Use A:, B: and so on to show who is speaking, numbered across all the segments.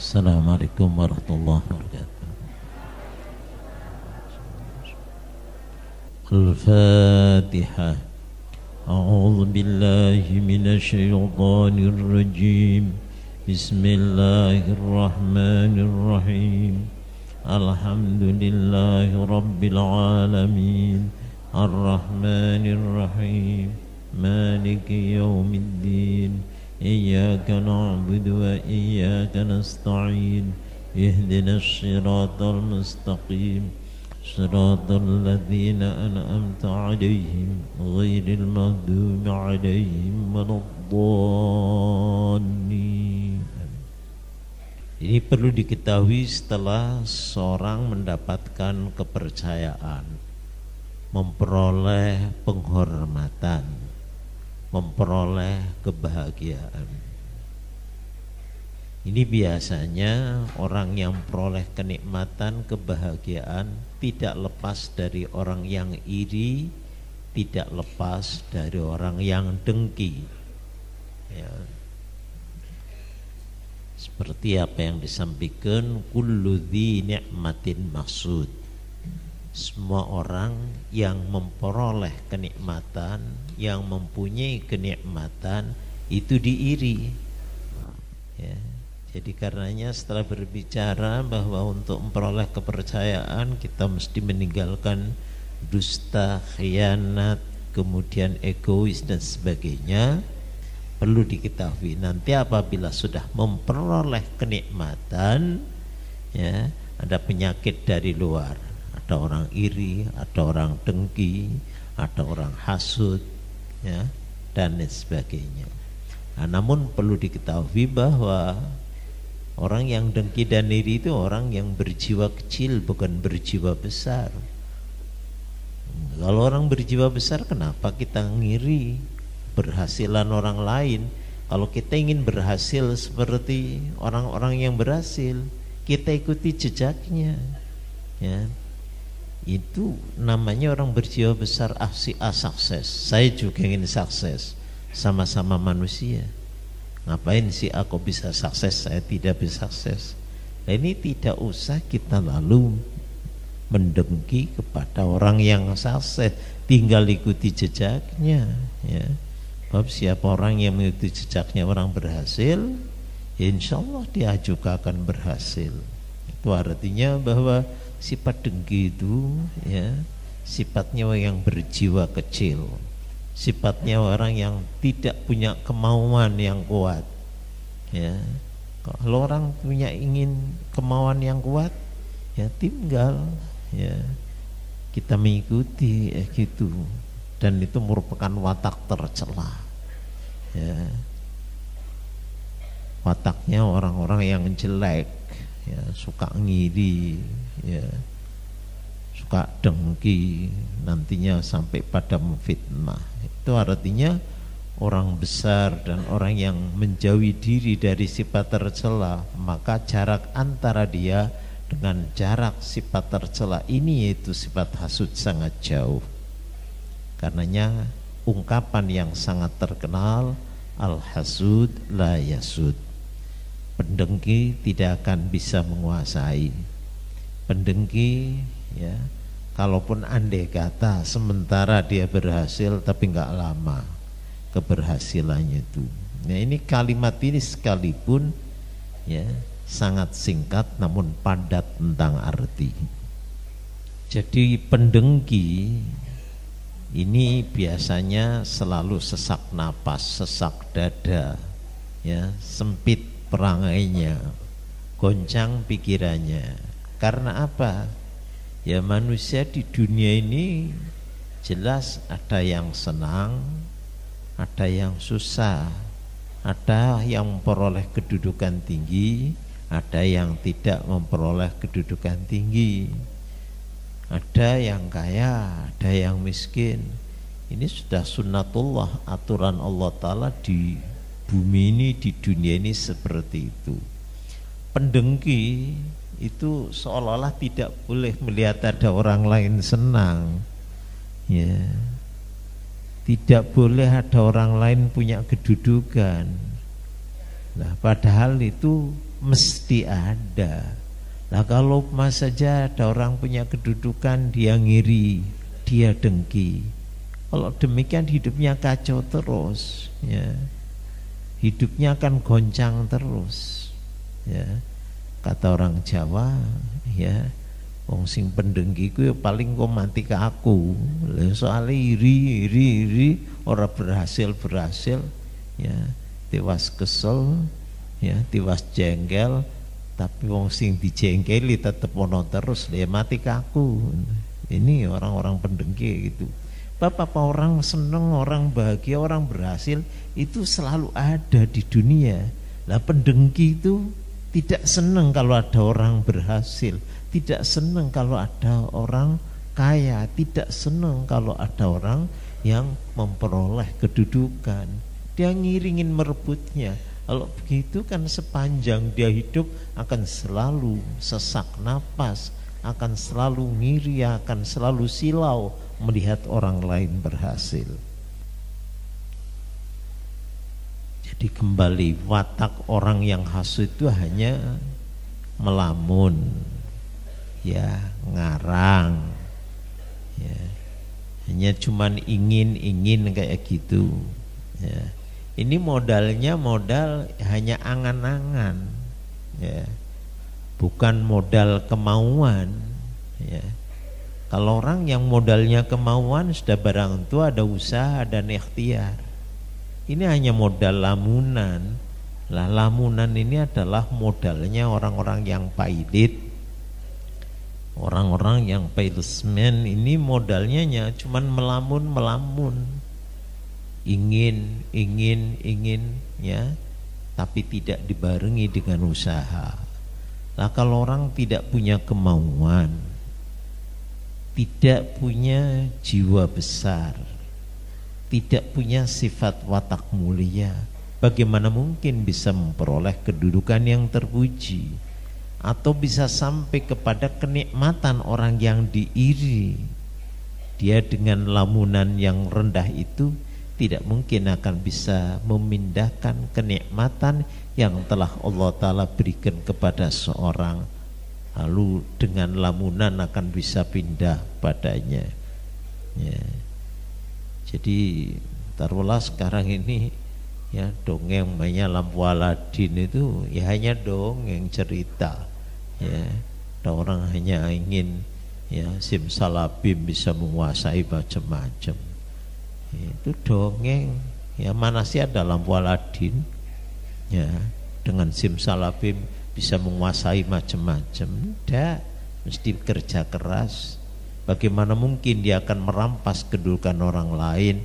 A: Assalamualaikum warahmatullahi wabarakatuh. Al-Fatihah. A'udzu billahi minasy syaithanir rajim. Bismillahirrahmanirrahim. Alhamdulillahi rabbil alamin. Ar-Rahmanir Rahim. Maliki yaumiddin. إياك نعبد وإياك نستعين اهدنا الصراط المستقيم صراط الذين أنعمت عليهم غير المغضوب عليهم ولا الضالين. Ini perlu diketahui setelah seorang mendapatkan kepercayaan, memperoleh penghormatan, memperoleh kebahagiaan. Ini biasanya orang yang peroleh kenikmatan, kebahagiaan tidak lepas dari orang yang iri, tidak lepas dari orang yang dengki. Ya. Seperti apa yang disampaikan, kullu dzi ni'matin maksud. Semua orang yang memperoleh kenikmatan, yang mempunyai kenikmatan itu diiri. Ya. Jadi karenanya setelah berbicara bahwa untuk memperoleh kepercayaan kita mesti meninggalkan dusta, khianat, kemudian egois dan sebagainya. Perlu diketahui nanti apabila sudah memperoleh kenikmatan, ya, ada penyakit dari luar. Ada orang iri, ada orang dengki, ada orang hasud, ya, dan lain sebagainya. Nah, namun perlu diketahui bahwa orang yang dengki dan iri itu orang yang berjiwa kecil, bukan berjiwa besar. Kalau orang berjiwa besar, kenapa kita ngiri berhasilan orang lain? Kalau kita ingin berhasil seperti orang-orang yang berhasil, kita ikuti jejaknya, ya. Itu namanya orang berjiwa besar. Si A sukses, saya juga ingin sukses, sama-sama manusia. Ngapain si A kok bisa sukses, saya tidak bisa sukses? Nah, ini tidak usah kita lalu mendengki kepada orang yang sukses, tinggal ikuti jejaknya, ya. Sebab siapa orang yang mengikuti jejaknya orang berhasil, insya Allah dia juga akan berhasil. Itu artinya bahwa sifat dengki itu, ya, sifatnya orang yang berjiwa kecil, sifatnya orang yang tidak punya kemauan yang kuat, ya. Kalau orang punya ingin kemauan yang kuat, ya tinggal, ya, kita mengikuti, gitu. Dan itu merupakan watak tercela, ya. Wataknya orang-orang yang jelek, ya, suka ngiri, ya, suka dengki, nantinya sampai pada memfitnah. Itu artinya orang besar dan orang yang menjauhi diri dari sifat tercela, maka jarak antara dia dengan jarak sifat tercela ini, yaitu sifat hasud, sangat jauh. Karenanya ungkapan yang sangat terkenal, al-hasud la yasud, pendengki tidak akan bisa menguasai. Pendengki, ya, kalaupun andai kata sementara dia berhasil, tapi enggak lama keberhasilannya itu. Nah, ini kalimat ini sekalipun, ya, sangat singkat namun padat tentang arti. Jadi pendengki ini biasanya selalu sesak napas, sesak dada, ya, sempit perangainya, goncang pikirannya. Karena apa? Ya, manusia di dunia ini jelas ada yang senang, ada yang susah, ada yang memperoleh kedudukan tinggi, ada yang tidak memperoleh kedudukan tinggi, ada yang kaya, ada yang miskin. Ini sudah sunnatullah, aturan Allah Ta'ala di bumi ini, di dunia ini seperti itu. Pendengki itu seolah-olah tidak boleh melihat ada orang lain senang, ya. Tidak boleh ada orang lain punya kedudukan. Nah, padahal itu mesti ada. Nah kalau saja ada orang punya kedudukan, dia ngiri, dia dengki. Kalau demikian hidupnya kacau terus, ya. Hidupnya akan goncang terus, ya. Kata orang Jawa, ya, wong sing pendengki ku ya paling kok mati ke aku. Soalnya iri ora berhasil, ya, tiwas kesel, ya, tiwas jengkel, tapi wong sing dijengkeli tetep ono terus, dia mati ke aku. Ini orang-orang pendengki gitu. Bapak orang seneng, orang bahagia, orang berhasil itu selalu ada di dunia. Lah pendengki itu tidak senang kalau ada orang berhasil, tidak senang kalau ada orang kaya, tidak senang kalau ada orang yang memperoleh kedudukan. Dia ngiringin merebutnya. Kalau begitu kan sepanjang dia hidup akan selalu sesak napas, akan selalu ngiri, akan selalu silau melihat orang lain berhasil. Jadi kembali, watak orang yang hasud itu hanya melamun, ya, ngarang, ya, hanya cuman ingin kayak gitu, ya. Ini modalnya modal hanya angan-angan, ya, bukan modal kemauan, ya. Kalau orang yang modalnya kemauan sudah barang tentu ada usaha dan ikhtiar. Ini hanya modal lamunan. Lah lamunan ini adalah modalnya orang-orang yang pailit. Orang-orang yang pailsmen ini modalnya cuman melamun. Ingin, ya, tapi tidak dibarengi dengan usaha. Lah kalau orang tidak punya kemauan, tidak punya jiwa besar, tidak punya sifat watak mulia, bagaimana mungkin bisa memperoleh kedudukan yang terpuji atau bisa sampai kepada kenikmatan orang yang diiri? Dia dengan lamunan yang rendah itu tidak mungkin akan bisa memindahkan kenikmatan yang telah Allah Ta'ala berikan kepada seorang, lalu dengan lamunan akan bisa pindah padanya, ya. Jadi taruhlah sekarang ini, ya, dongeng mainnya lampu Aladin itu ya hanya dongeng cerita, ya. Ada orang hanya ingin, ya, simsalabim bisa menguasai macam-macam, itu dongeng, ya. Mana sih ada lampu Aladin, ya, dengan simsalabim bisa menguasai macam-macam? Tidak, mesti kerja keras. Bagaimana mungkin dia akan merampas kedudukan orang lain,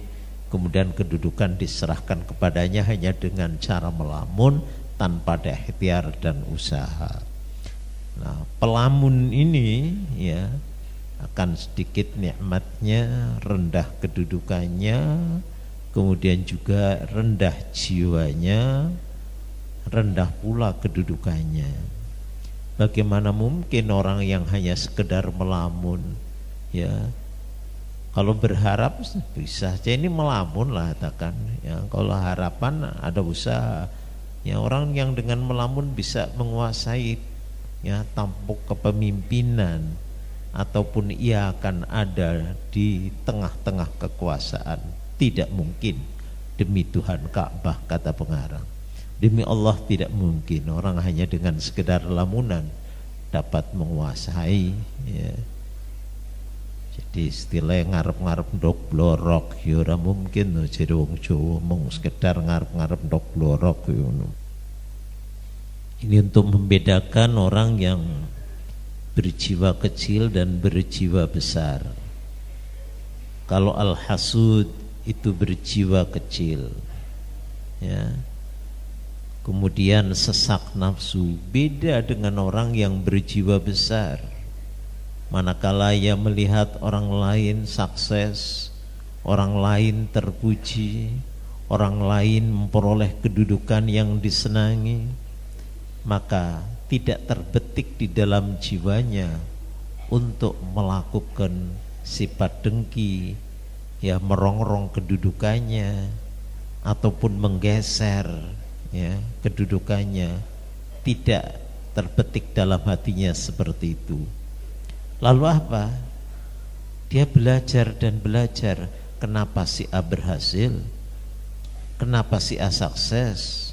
A: kemudian kedudukan diserahkan kepadanya hanya dengan cara melamun tanpa ada ikhtiar dan usaha. Nah, pelamun ini, ya, akan sedikit nikmatnya, rendah kedudukannya, kemudian juga rendah jiwanya, rendah pula kedudukannya. Bagaimana mungkin orang yang hanya sekedar melamun, ya, kalau berharap bisa saja ini melamun lah, katakan, ya. Kalau harapan ada usaha, ya. Orang yang dengan melamun bisa menguasai, ya, tampuk kepemimpinan, ataupun ia akan ada di tengah-tengah kekuasaan. Tidak mungkin, demi Tuhan Ka'bah, kata pengarang. Demi Allah tidak mungkin orang hanya dengan sekedar lamunan dapat menguasai, ya. Jadi istilahnya ngarep-ngarep ndok blorok ya ora mungkin no, jadi wong Jawa mung sekedar ngarep-ngarep ndok blorok ya. Ini untuk membedakan orang yang berjiwa kecil dan berjiwa besar. Kalau al-hasud itu berjiwa kecil, ya, kemudian sesak nafsu, beda dengan orang yang berjiwa besar. Manakala ia melihat orang lain sukses, orang lain terpuji, orang lain memperoleh kedudukan yang disenangi, maka tidak terbetik di dalam jiwanya untuk melakukan sifat dengki, ya, merongrong kedudukannya ataupun menggeser, ya, kedudukannya. tidak terbetik dalam hatinya seperti itu. Lalu apa? Dia belajar dan belajar. Kenapa si A berhasil? Kenapa si A sukses?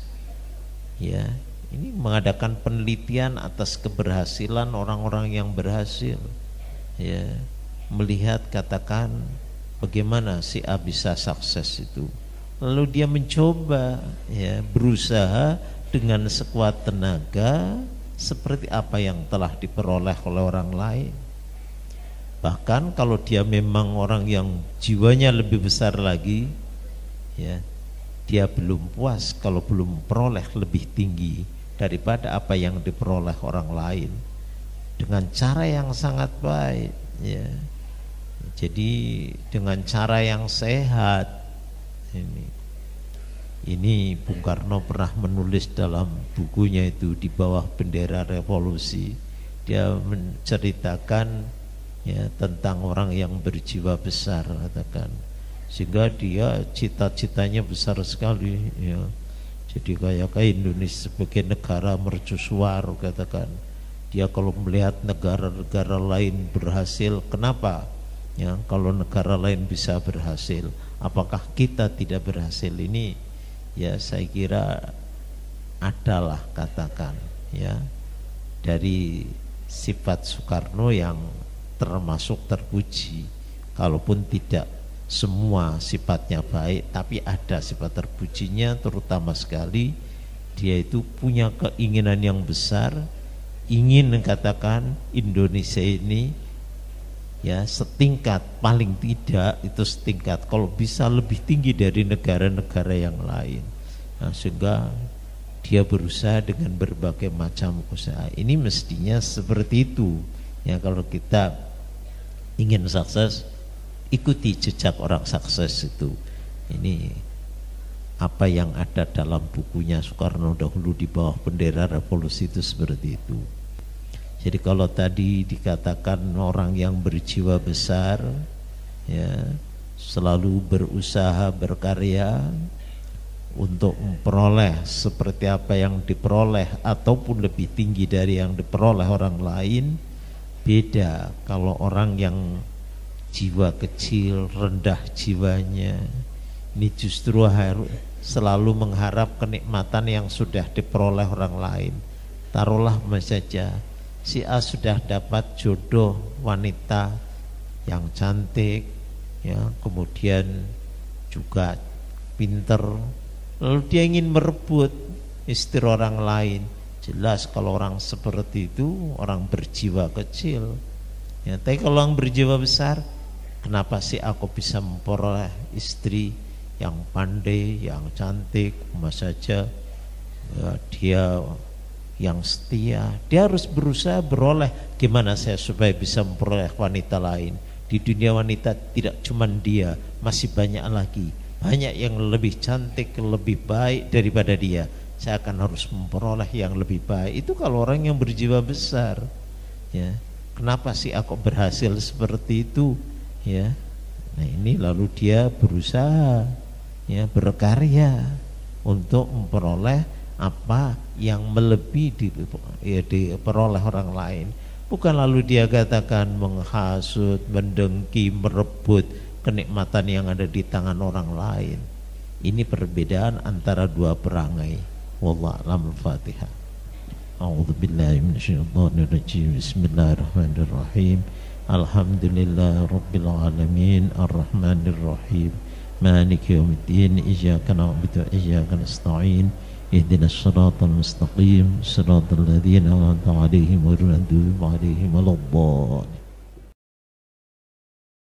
A: Ya, ini mengadakan penelitian atas keberhasilan orang-orang yang berhasil. Ya, melihat katakan bagaimana si A bisa sukses itu. Lalu dia mencoba, ya, berusaha dengan sekuat tenaga seperti apa yang telah diperoleh oleh orang lain. Bahkan kalau dia memang orang yang jiwanya lebih besar lagi, ya, dia belum puas kalau belum peroleh lebih tinggi daripada apa yang diperoleh orang lain dengan cara yang sangat baik, ya. Jadi dengan cara yang sehat. Ini Bung Karno pernah menulis dalam bukunya itu Di Bawah Bendera Revolusi. Dia menceritakan, ya, tentang orang yang berjiwa besar, katakan, sehingga dia cita-citanya besar sekali, ya. Jadi kayak Indonesia sebagai negara mercusuar, katakan, dia kalau melihat negara-negara lain berhasil, kenapa? Ya, kalau negara lain bisa berhasil, apakah kita tidak berhasil? Ini, ya, saya kira adalah, katakan, ya, dari sifat Soekarno yang termasuk terpuji, kalaupun tidak semua sifatnya baik, tapi ada sifat terpujinya, terutama sekali dia itu punya keinginan yang besar, ingin katakan Indonesia ini, ya, setingkat, paling tidak itu setingkat, kalau bisa lebih tinggi dari negara-negara yang lain. Nah, sehingga dia berusaha dengan berbagai macam usaha. Ini mestinya seperti itu, ya. Kalau kita ingin sukses, ikuti jejak orang sukses itu. Ini apa yang ada dalam bukunya Soekarno dahulu Di Bawah Bendera Revolusi itu seperti itu. Jadi kalau tadi dikatakan orang yang berjiwa besar, ya, selalu berusaha berkarya untuk memperoleh seperti apa yang diperoleh ataupun lebih tinggi dari yang diperoleh orang lain, beda kalau orang yang jiwa kecil, rendah jiwanya, ini justru harus selalu mengharap kenikmatan yang sudah diperoleh orang lain. Taruhlah saja si A sudah dapat jodoh wanita yang cantik, ya, kemudian juga pinter, lalu dia ingin merebut istri orang lain. Jelas kalau orang seperti itu orang berjiwa kecil, ya. Tapi kalau orang berjiwa besar, kenapa sih aku bisa memperoleh istri yang pandai, yang cantik, saja, ya, dia yang setia, dia harus berusaha beroleh. Gimana saya supaya bisa memperoleh wanita lain? Di dunia wanita tidak cuma dia, masih banyak lagi, banyak yang lebih cantik, lebih baik daripada dia. Saya akan harus memperoleh yang lebih baik. Itu kalau orang yang berjiwa besar, ya. Kenapa sih aku berhasil seperti itu, ya? Nah, ini lalu dia berusaha, ya, berkarya untuk memperoleh apa yang melebihi diperoleh orang lain. Bukan lalu dia katakan menghasut, mendengki, merebut kenikmatan yang ada di tangan orang lain. Ini perbedaan antara dua perangai. Wallahu a'lam. Al-Fatihah. A'udzubillahi minasyaitonirrajim. Bismillahirrahmanirrahim. Alhamdulillah rabbil alamin arrahmanir rahim maliki yaumiddin iyyaka na'budu wa iyyaka nasta'in ihdinas siratal mustaqim siratal ladzina an'amta 'alaihim ghairil maghdubi 'alaihim waladdallin.